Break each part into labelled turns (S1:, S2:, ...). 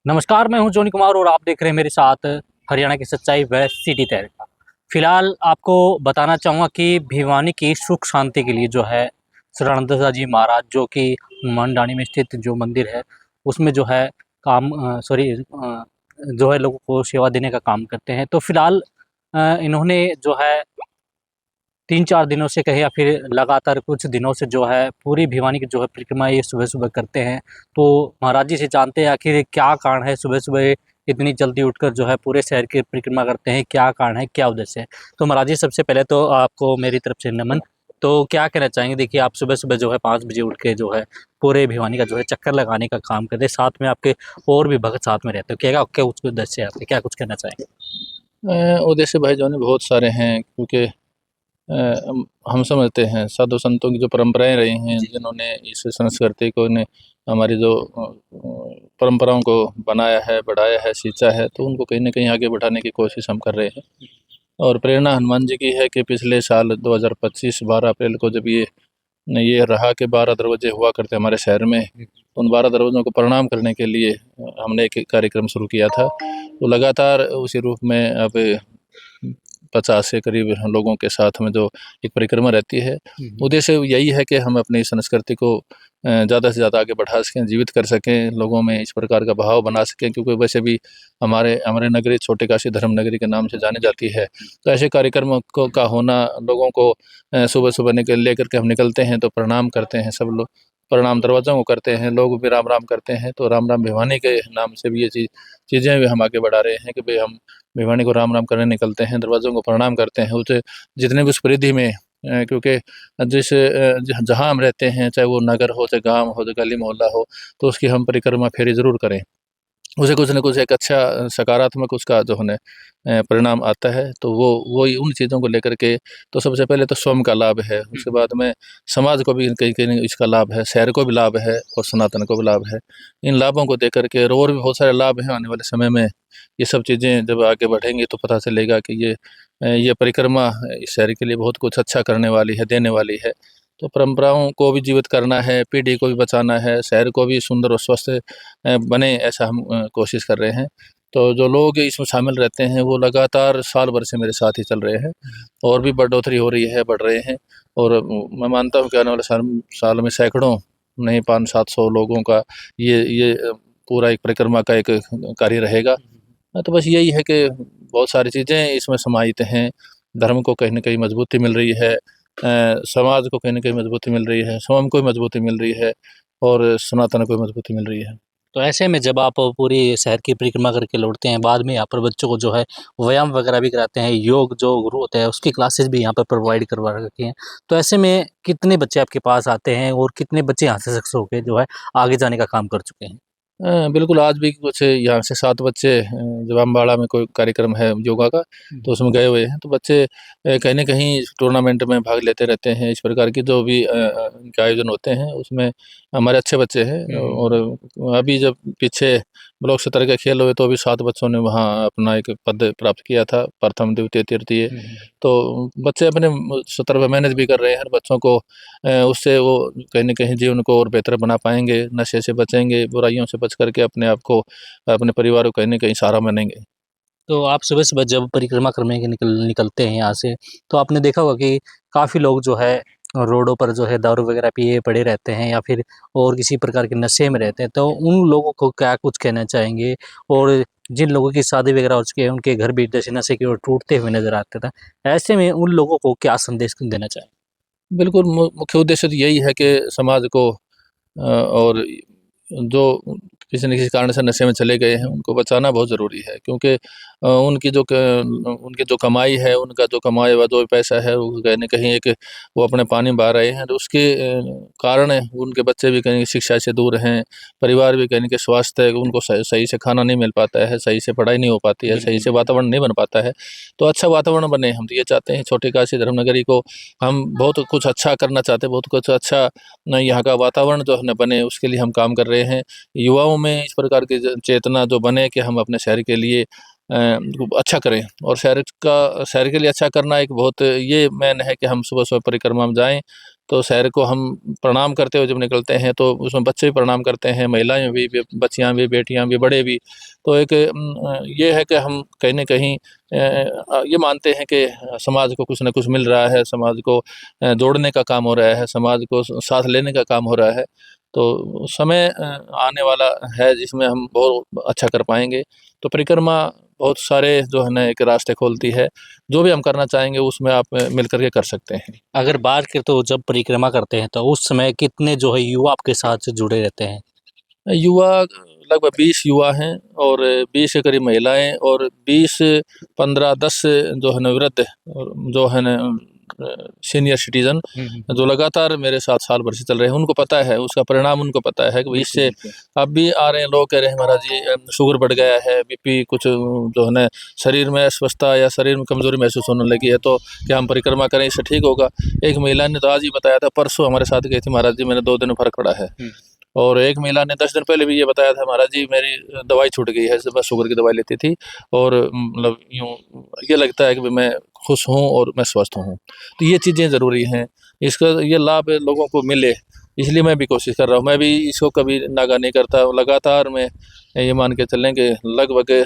S1: नमस्कार, मैं हूं जोनी कुमार और आप देख रहे हैं मेरे साथ हरियाणा की सच्चाई व सिटी तहलका। फिलहाल आपको बताना चाहूँगा कि भिवानी की सुख शांति के लिए जो है सदानंद जी महाराज जो कि मंडानी में स्थित जो मंदिर है उसमें जो है जो है लोगों को सेवा देने का काम करते हैं। तो फिलहाल इन्होंने जो है 3-4 दिनों से कहें या फिर लगातार कुछ दिनों से जो है पूरी भिवानी की जो है परिक्रमा ये सुबह-सुबह करते हैं। तो महाराज जी से जानते हैं आखिर क्या कारण है सुबह-सुबह इतनी जल्दी उठकर जो है पूरे शहर की परिक्रमा करते हैं, क्या कारण है, क्या उद्देश्य है? तो महाराज जी सबसे पहले तो आपको मेरी तरफ से नमन। तो क्या कहना चाहेंगे? देखिए आप सुबह-सुबह जो है 5 बजे उठ के जो है पूरे भिवानी का जो है चक्कर लगाने का काम करते हैं, साथ में आपके और भी भक्त साथ में रहते हो। क्या क्या कुछ उद्देश्य है आपके? क्या कुछ कहना चाहेंगे?
S2: उद्देश्य भाई जान बहुत सारे हैं क्योंकि हम समझते हैं साधु संतों की जो परंपराएं रही हैं
S1: जी।
S2: जिन्होंने इस संस्कृति को ने हमारी जो परंपराओं को बनाया है, बढ़ाया है, सींचा है, तो उनको कहीं ना कहीं आगे बढ़ाने की कोशिश हम कर रहे हैं। और प्रेरणा हनुमान जी की है कि पिछले साल 2025 12 अप्रैल को जब ये रहा कि 12 दरवाजे हुआ करते हमारे शहर में, तो उन 12 दरवाज़ों को प्रणाम करने के लिए हमने एक कार्यक्रम शुरू किया था। तो लगातार उसी रूप में अब 50 के करीब लोगों के साथ में जो एक परिक्रमा रहती है, उद्देश्य यही है कि हम अपनी संस्कृति को ज़्यादा से ज़्यादा आगे बढ़ा सकें, जीवित कर सकें, लोगों में इस प्रकार का भाव बना सकें, क्योंकि वैसे भी हमारे हमारे नगरी छोटी काशी धर्म नगरी के नाम से जानी जाती है। तो ऐसे कार्यक्रमों को का होना लोगों को सुबह-सुबह लेकर के हम निकलते हैं तो प्रणाम करते हैं सब लोग, प्रणाम दरवाज़ों को करते हैं, लोग भी राम-राम करते हैं, तो राम-राम भिवानी के नाम से भी ये चीज़ें भी हम आगे बढ़ा रहे हैं कि भई हम भिवानी को राम-राम करने निकलते हैं, दरवाज़ों को प्रणाम करते हैं, उसे जितने भी उस परिधि में क्योंकि जहाँ हम रहते हैं, चाहे वो नगर हो, चाहे गाँव हो, चाहे गली मोहल्ला हो, तो उसकी हम परिक्रमा फेरी ज़रूर करें। उसे कुछ न कुछ एक अच्छा सकारात्मक उसका जो है ना परिणाम आता है, तो वो उन चीज़ों को लेकर के तो सबसे पहले तो स्वयं का लाभ है, उसके बाद में समाज को भी कहीं कहीं इसका लाभ है, शहर को भी लाभ है और सनातन को भी लाभ है। इन लाभों को देख कर के और भी बहुत सारे लाभ हैं आने वाले समय में, ये सब चीज़ें जब आगे बढ़ेंगी तो पता चलेगा कि ये परिक्रमा इस शहर के लिए बहुत कुछ अच्छा करने वाली है, देने वाली है। तो परंपराओं को भी जीवित करना है, पीढ़ी को भी बचाना है, शहर को भी सुंदर और स्वस्थ बने, ऐसा हम कोशिश कर रहे हैं। तो जो लोग इसमें शामिल रहते हैं वो लगातार साल भर से मेरे साथ ही चल रहे हैं और भी बढ़ोतरी हो रही है, बढ़ रहे हैं। और मैं मानता हूँ कि आने वाले साल में सैकड़ों नहीं 500-700 लोगों का ये पूरा एक परिक्रमा का एक कार्य रहेगा। तो बस यही है कि बहुत सारी चीज़ें इसमें समाहित हैं। धर्म को कहीं न कहीं मजबूती मिल रही है, समाज को कहीं न कहीं मजबूती मिल रही है, स्वयं को भी मजबूती मिल रही है और सनातन को भी मजबूती मिल रही है।
S1: तो ऐसे में जब आप पूरी शहर की परिक्रमा करके लौटते हैं, बाद में यहाँ पर बच्चों को जो है व्यायाम वगैरह भी कराते हैं, योग जो गुरु होते हैं उसकी क्लासेस भी यहाँ पर प्रोवाइड करवा रखी हैं। तो ऐसे में कितने बच्चे आपके पास आते हैं और कितने बच्चे यहाँ से सक्सेस होके जो है आगे जाने का काम कर चुके हैं?
S2: बिल्कुल आज भी कुछ यहाँ से 7 बच्चे जब अम्बाड़ा में कोई कार्यक्रम है योगा का, तो उसमें गए हुए हैं। तो बच्चे कहीं न कहीं टूर्नामेंट में भाग लेते रहते हैं। इस प्रकार की जो भी इनके आयोजन होते हैं उसमें हमारे अच्छे बच्चे हैं और अभी जब पीछे ब्लॉक स्तर के खेल हुए तो अभी 7 बच्चों ने वहाँ अपना एक पद प्राप्त किया था, प्रथम, द्वितीय, तृतीय। तो बच्चे अपने स्तर पे मेहनत भी कर रहे हैं। बच्चों को उससे वो कहीं न कहीं जीवन को और बेहतर बना पाएँगे, नशे से बचेंगे, बुराइयों से बच कर के अपने आप को, अपने परिवार को कहीं न कहीं सहारा बनेंगे।
S1: तो आप सुबह-सुबह जब परिक्रमा करने के निकलते हैं यहाँ से, तो आपने देखा होगा कि काफ़ी लोग जो है रोडों पर जो है दारू वगैरह पिए पड़े रहते हैं या फिर और किसी प्रकार के नशे में रहते हैं, तो उन लोगों को क्या कुछ कहना चाहेंगे? और जिन लोगों की शादी वगैरह हो चुकी है, उनके घर भी जैसे नशे की ओर टूटते हुए नज़र आते थे, ऐसे में उन लोगों को क्या संदेश देना चाहें?
S2: बिल्कुल मुख्य उद्देश्य तो यही है कि समाज को और जो किसी न किसी कारण से नशे में चले गए हैं, उनको बचाना बहुत ज़रूरी है, क्योंकि उनकी जो कमाई है, उनका जो कमाया हुआ जो पैसा है, वो कहीं न कहीं एक वो अपने पानी में बहा रहे हैं, तो उसके कारण उनके बच्चे भी कहीं शिक्षा से दूर हैं, परिवार भी कहीं न कहीं स्वास्थ्य उनको सही से खाना नहीं मिल पाता है, सही से पढ़ाई नहीं हो पाती है, सही से वातावरण नहीं बन पाता है। तो अच्छा वातावरण बने, हम तो ये चाहते हैं छोटी काशी धर्मनगरी को हम बहुत कुछ अच्छा करना चाहते हैं, बहुत कुछ अच्छा यहाँ का वातावरण जो है ना बने, उसके लिए हम काम कर रहे हैं। युवाओं में इस प्रकार की चेतना जो बने कि हम अपने शहर के लिए अच्छा करें और शहर के लिए अच्छा करना एक बहुत ये मेन है कि हम सुबह-सुबह परिक्रमा में जाएँ तो शहर को हम प्रणाम करते हुए जब निकलते हैं तो उसमें बच्चे भी प्रणाम करते हैं, महिलाएं भी, बच्चियां भी, बेटियां भी, बड़े भी। तो एक ये है कि हम कहीं न कहीं ये मानते हैं कि समाज को कुछ न कुछ मिल रहा है, समाज को जोड़ने का काम हो रहा है, समाज को साथ लेने का काम हो रहा है। तो समय आने वाला है जिसमें हम बहुत अच्छा कर पाएँगे। तो परिक्रमा बहुत सारे जो है ना एक रास्ते खोलती है। जो भी हम करना चाहेंगे उसमें आप मिल कर के कर सकते हैं।
S1: अगर बात करें तो जब परिक्रमा करते हैं तो उस समय कितने जो है युवा आपके साथ से जुड़े रहते हैं?
S2: युवा लगभग 20 युवा हैं और 20 के करीब महिलाएँ और 20, 15, 10 जो है ना वृद्ध और जो है ना सीनियर सिटीज़न जो लगातार मेरे साथ साल भर से चल रहे हैं, उनको पता है, उसका परिणाम उनको पता है कि
S1: बिल्कुल,
S2: इससे
S1: बिल्कुल।
S2: अब भी आ रहे हैं लोग कह रहे हैं महाराज जी शुगर बढ़ गया है, बीपी कुछ जो है ना शरीर में अस्वस्थता या शरीर में कमज़ोरी महसूस होने लगी है, तो क्या हम परिक्रमा करें इससे ठीक होगा? एक महिला ने तो आज ही बताया था, परसों हमारे साथ गई थी, महाराज जी मैंने 2 दिन में फ़र्क पड़ा है। और एक महिला ने 10 दिन पहले भी ये बताया था, महाराज जी मेरी दवाई छूट गई है, मैं शुगर की दवाई लेती थी और मतलब यूँ ये लगता है कि मैं खुश हूँ और मैं स्वस्थ हूँ। तो ये चीज़ें ज़रूरी हैं, इसका ये लाभ लोगों को मिले, इसलिए मैं भी कोशिश कर रहा हूँ। मैं भी इसको कभी नागा नहीं करता, लगातार मैं ये मान के चलें कि लगभग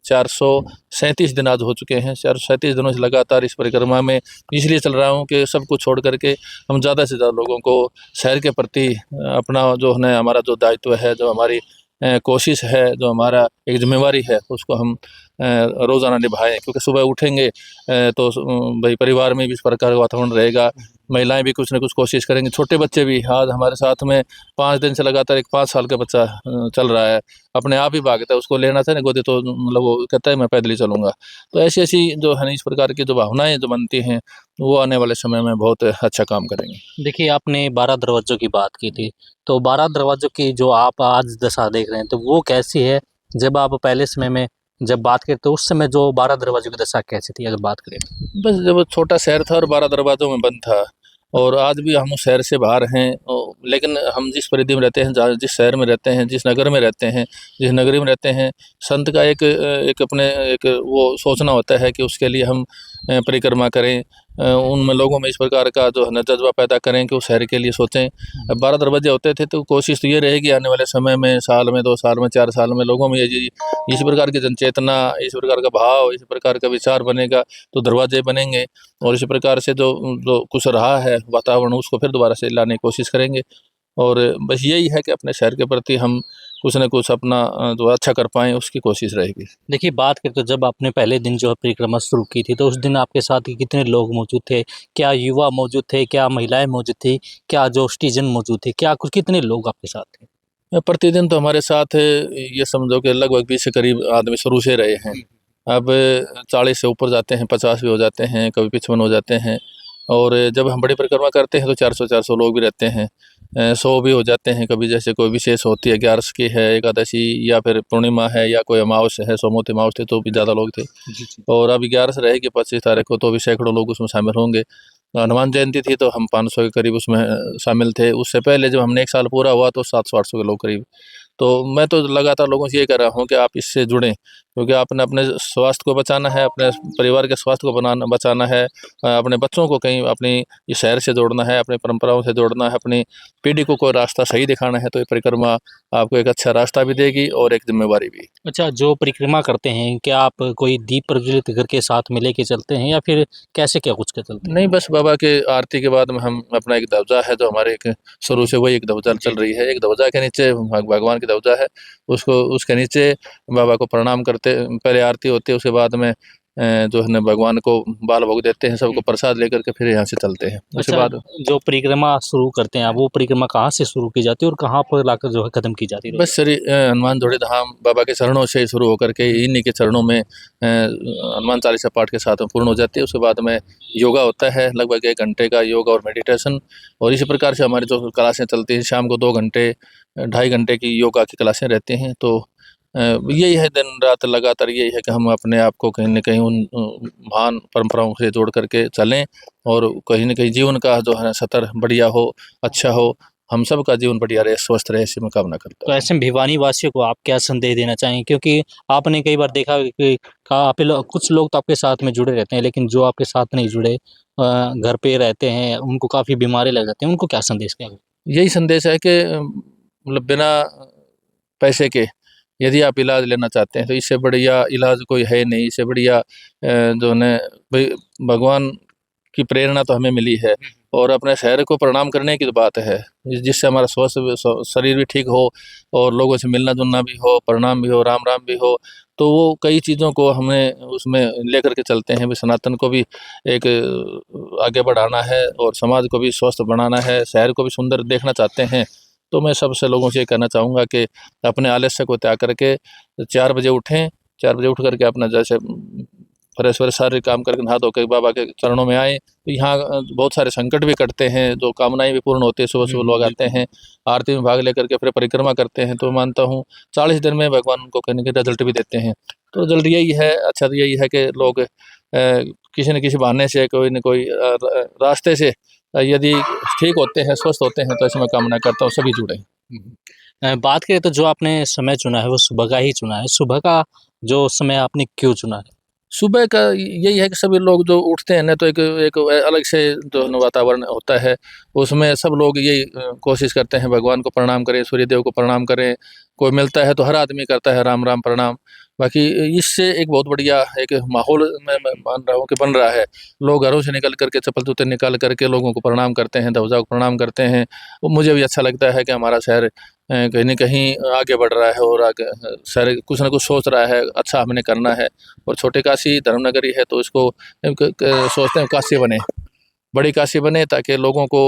S2: 437 दिन आज हो चुके हैं, 437 दिनों से लगातार इस परिक्रमा में इसलिए चल रहा हूँ कि सब कुछ छोड़ कर के हम ज़्यादा से ज़्यादा लोगों को शहर के प्रति अपना जो है ना हमारा जो दायित्व है, जो हमारी कोशिश है, जो हमारा एक ज़िम्मेवारी है, उसको हम रोज़ाना निभाएँ। क्योंकि सुबह उठेंगे तो भई परिवार में भी इस प्रकार का वातावरण रहेगा, महिलाएँ भी कुछ न कुछ कोशिश करेंगी, छोटे बच्चे भी आज हमारे साथ में 5 दिन से लगातार एक 5 साल का बच्चा चल रहा है, अपने आप ही भागता है, उसको लेना था ना गोदी तो मतलब वो कहता है मैं पैदल ही चलूँगा। तो ऐसी-ऐसी जो है ना इस प्रकार की जो भावनाएँ जो बनती हैं, वो आने वाले समय में बहुत अच्छा काम करेंगी।
S1: देखिए, आपने 12 दरवाज़ों की बात की थी, तो 12 दरवाज़ों की जो आप आज दशा देख रहे हैं, तो वो कैसी है? जब आप पहले समय में जब बात करें, तो उस समय जो 12 दरवाज़ों की दशा कैसी थी, अगर बात करें?
S2: बस जब वो छोटा शहर था और 12 दरवाज़ों में बंद था और आज भी हम उस शहर से बाहर हैं लेकिन हम जिस परिधि में रहते हैं, जहाँ जिस शहर में रहते हैं, जिस नगर में रहते हैं, जिस नगरी में रहते हैं, संत का एक अपने एक वो सोचना होता है कि उसके लिए हम परिक्रमा करें। उनमें लोगों में इस प्रकार का जो है ना जज़्बा पैदा करें कि वो शहर के लिए सोचें। अब 12 दरवाजे होते थे तो कोशिश तो ये रहेगी आने वाले समय में, साल में, 2 साल में, 4 साल में लोगों में ये जी इस प्रकार की जनचेतना, इस प्रकार का भाव, इस प्रकार का विचार बनेगा तो दरवाजे बनेंगे और इसी प्रकार से जो जो कुछ रहा है वातावरण उसको फिर दोबारा से लाने की कोशिश करेंगे। और बस यही है कि अपने शहर के प्रति हम कुछ न कुछ अपना जो अच्छा कर पाएँ उसकी कोशिश रहेगी।
S1: देखिए, बात करें तो जब आपने पहले दिन जो है परिक्रमा शुरू की थी, तो उस दिन आपके साथ कितने लोग मौजूद थे? क्या युवा मौजूद थे? क्या महिलाएँ मौजूद थी? क्या जो सिटीज़न मौजूद थे? क्या कुछ कितने लोग आपके साथ थे?
S2: प्रतिदिन तो हमारे साथ ये समझो कि लगभग 20 के करीब आदमी शुरू से रहे हैं। अब 40 से ऊपर जाते हैं, 50 भी हो जाते हैं, कभी 55 हो जाते हैं और जब हम बड़ी परिक्रमा करते हैं तो 400-400 लोग भी रहते हैं। 100 भी हो जाते हैं, कभी जैसे कोई विशेष होती है, 11 की है, एकादशी या फिर पूर्णिमा है या कोई अमावस्या है, सोमवती अमावस थे तो भी ज़्यादा लोग थे।
S1: जी, जी।
S2: और अब 11 रहेगी 25 तारीख को तो भी सैकड़ों लोग उसमें शामिल होंगे। हनुमान जयंती थी तो हम 500 के करीब उसमें शामिल थे। उससे पहले जब हमने 1 साल पूरा हुआ तो 700-800 के लोग करीब। तो मैं तो लगातार लोगों से ये कह रहा हूँ कि आप इससे जुड़ें, क्योंकि आपने अपने स्वास्थ्य को बचाना है, अपने परिवार के स्वास्थ्य को बचाना है, अपने बच्चों को कहीं अपनी इस शहर से जोड़ना है, अपनी परंपराओं से जोड़ना है, अपनी पीढ़ी को कोई रास्ता सही दिखाना है, तो ये परिक्रमा आपको एक अच्छा रास्ता भी देगी और एक ज़िम्मेवारी भी।
S1: अच्छा, जो परिक्रमा करते हैं, क्या आप कोई दीप प्रज्वलित करके साथ में लेके चलते हैं या फिर कैसे क्या कुछ के चलते हैं?
S2: नहीं, बस बाबा के आरती के बाद में हम अपना एक ध्वजा है जो हमारे एक शुरू से वही एक ध्वजा चल रही है। एक ध्वजा के नीचे भगवान की ध्वजा है, उसको उसके नीचे बाबा को प्रणाम करते पहले आरती होती है, उसके बाद में जो है ना भगवान को बाल भोग देते हैं, सबको प्रसाद लेकर के फिर यहाँ से चलते हैं। उसके
S1: अच्छा,
S2: बाद
S1: जो परिक्रमा शुरू करते हैं आप, वो परिक्रमा कहाँ से शुरू की जाती है और कहाँ पर लाकर जो है खत्म की जाती है?
S2: बस श्री हनुमान जोड़े धाम बाबा के चरणों से शुरू होकर के इन्हीं के चरणों में हनुमान चालीसा पाठ के साथ में पूर्ण हो जाती है। उसके बाद में योगा होता है, लगभग 1 घंटे का योगा और मेडिटेशन और इसी प्रकार से हमारी जो क्लासें चलती हैं, शाम को 2 घंटे 2.5 घंटे की योगा की क्लासें रहती हैं। तो यही है दिन-रात लगातार यही है कि हम अपने आप को कहीं न कहीं उन महान परंपराओं से जोड़ कर के चलें और कहीं न कहीं जीवन का जो है सतर बढ़िया हो, अच्छा हो, हम सबका जीवन बढ़िया रहे, स्वस्थ रहे, ऐसी मैं कामना करता
S1: तो
S2: हूँ।
S1: ऐसे में भिवानी वासियों को आप क्या संदेश देना चाहेंगे? क्योंकि आपने कई बार देखा कि काफ़ी कुछ लोग तो आपके साथ में जुड़े रहते हैं, लेकिन जो आपके साथ नहीं जुड़े, घर पे रहते हैं, उनको काफ़ी बीमारी लग जाती है, उनको क्या संदेश क्या?
S2: यही संदेश है कि मतलब बिना पैसे के यदि आप इलाज लेना चाहते हैं तो इससे बढ़िया इलाज कोई है नहीं। इससे बढ़िया जो है भाई भगवान की प्रेरणा तो हमें मिली है और अपने शहर को प्रणाम करने की तो बात है, जिससे हमारा शरीर भी ठीक हो और लोगों से मिलना जुलना भी हो, प्रणाम भी हो, राम राम भी हो। तो वो कई चीज़ों को हमें उसमें लेकर के चलते हैं। भी सनातन को भी एक आगे बढ़ाना है और समाज को भी स्वस्थ बनाना है, शहर को भी सुंदर देखना चाहते हैं। तो मैं सबसे लोगों से ये कहना चाहूँगा कि अपने आलस्य को त्याग करके 4 बजे उठें, 4 बजे उठ करके अपना जैसे फ्रेश व्रेश सारे काम करके नहा धो के बाबा के चरणों में आएँ। तो यहाँ बहुत सारे संकट भी कटते हैं, जो कामनाएँ भी पूर्ण होती है। सुबह-सुबह लोग आते हैं, आरती में भाग लेकर के फिर परिक्रमा करते हैं। तो मानता हूँ 40 दिन में भगवान उनको कहीं न कहीं रिज़ल्ट भी देते हैं। तो रिज़ल्ट यही है, अच्छा तो यही है कि लोग किसी न किसी बहाने से कोई न कोई रास्ते से यदि ठीक होते हैं, स्वस्थ होते हैं, तो ऐसी मैं कामना करता हूँ सभी जुड़ें।
S1: बात करें तो जो आपने समय चुना है वो सुबह का ही चुना है। सुबह का जो समय आपने क्यों चुना है?
S2: सुबह का यही है कि सभी लोग जो उठते हैं ना तो एक एक अलग से जो है ना वातावरण होता है। उसमें सब लोग यही कोशिश करते हैं भगवान को प्रणाम करें, सूर्य देव को प्रणाम करें। कोई मिलता है तो हर आदमी करता है राम राम प्रणाम। बाकी इससे एक बहुत बढ़िया एक माहौल मैं मान रहा हूँ कि बन रहा है। लोग घरों से निकल करके चप्पल-जूते निकाल करके लोगों को प्रणाम करते हैं, ध्वजा को प्रणाम करते हैं। वो मुझे भी अच्छा लगता है कि हमारा शहर कहीं न कहीं आगे बढ़ रहा है और आगे शहर कुछ न कुछ सोच रहा है, अच्छा हमने करना है। और छोटे काशी धर्मनगरी है तो इसको सोचते हैं काशी बने, बड़ी काशी बने ताकि लोगों को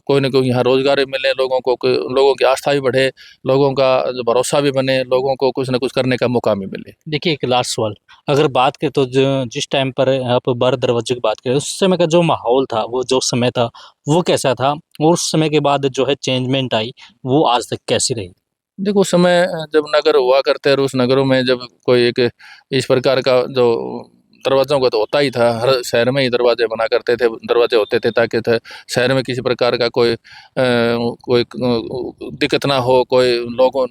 S2: कोई न कोई यहाँ रोज़गार भी मिले, लोगों की आस्था भी बढ़े, लोगों का जो भरोसा भी बने, लोगों को कुछ न कुछ करने का मौका भी मिले।
S1: देखिए एक लास्ट सवाल, अगर बात करें तो जिस टाइम पर आप बारह दरवाजे की बात करें, उस समय का जो माहौल था, वो जो समय था, वो कैसा था? और उस समय के बाद जो है चेंजमेंट आई, वो आज तक कैसी रही?
S2: देखो उस समय जब नगर हुआ करते और उस नगरों में जब कोई एक इस प्रकार का जो दरवाज़ों का तो होता ही था, हर शहर में ही दरवाजे बना करते थे, दरवाजे होते थे ताकि शहर में किसी प्रकार का कोई दिक्कत ना हो, कोई लोगों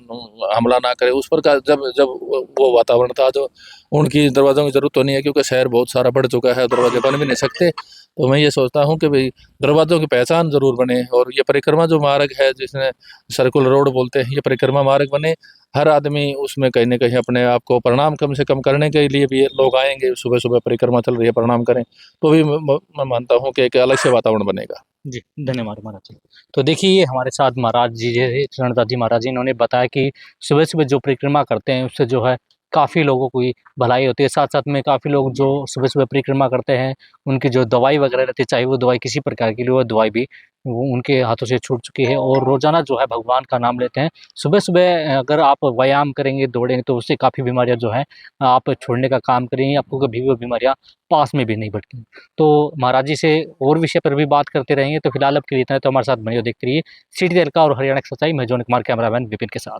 S2: हमला ना करे। उस प्रकार जब जब वो वातावरण था जो उनकी दरवाज़ों की ज़रूरत तो नहीं है क्योंकि शहर बहुत सारा बढ़ चुका है, दरवाजे बन भी नहीं सकते। तो मैं ये सोचता हूँ कि भई दरवाज़ों की पहचान ज़रूर बने और ये परिक्रमा जो मार्ग है जिसमें सर्कुलर रोड बोलते हैं, ये परिक्रमा मार्ग बने। हर आदमी उसमें कहीं न कहीं अपने आप को प्रणाम कम से कम करने के लिए भी लोग आएँगे, सुबह-सुबह परिक्रमा चल रही है, प्रणाम करें। तो भी मैं मानता हूँ कि एक अलग से वातावरण बनेगा।
S1: जी, धन्यवाद महाराज जी। तो देखिए ये हमारे साथ महाराज जी थे, रणदास जी महाराज जी, इन्होंने बताया कि सुबह-सुबह जो परिक्रमा करते हैं, उससे जो है काफ़ी लोगों की भलाई होती है। साथ-साथ में काफ़ी लोग जो सुबह-सुबह परिक्रमा करते हैं, उनकी जो दवाई वगैरह रहती है, चाहे वो दवाई किसी प्रकार की, वो दवाई भी वो उनके हाथों से छूट चुकी है और रोज़ाना जो है भगवान का नाम लेते हैं। सुबह-सुबह अगर आप व्यायाम करेंगे, दौड़ेंगे, तो उससे काफ़ी बीमारियाँ जो हैं, आप छोड़ने का काम करेंगी, आपको कभी भी वो बीमारियाँ पास में भी नहीं बढ़ती। तो महाराज जी से और विषय पर भी बात करते रहेंगे, तो फिलहाल अब के लिए इतना है, तो हमारे साथ बने रहिए, देखते रहिए सिटी तहलका और हरियाणा की सच्चाई। मैं जॉन कुमार, कैमरामैन विपिन के साथ।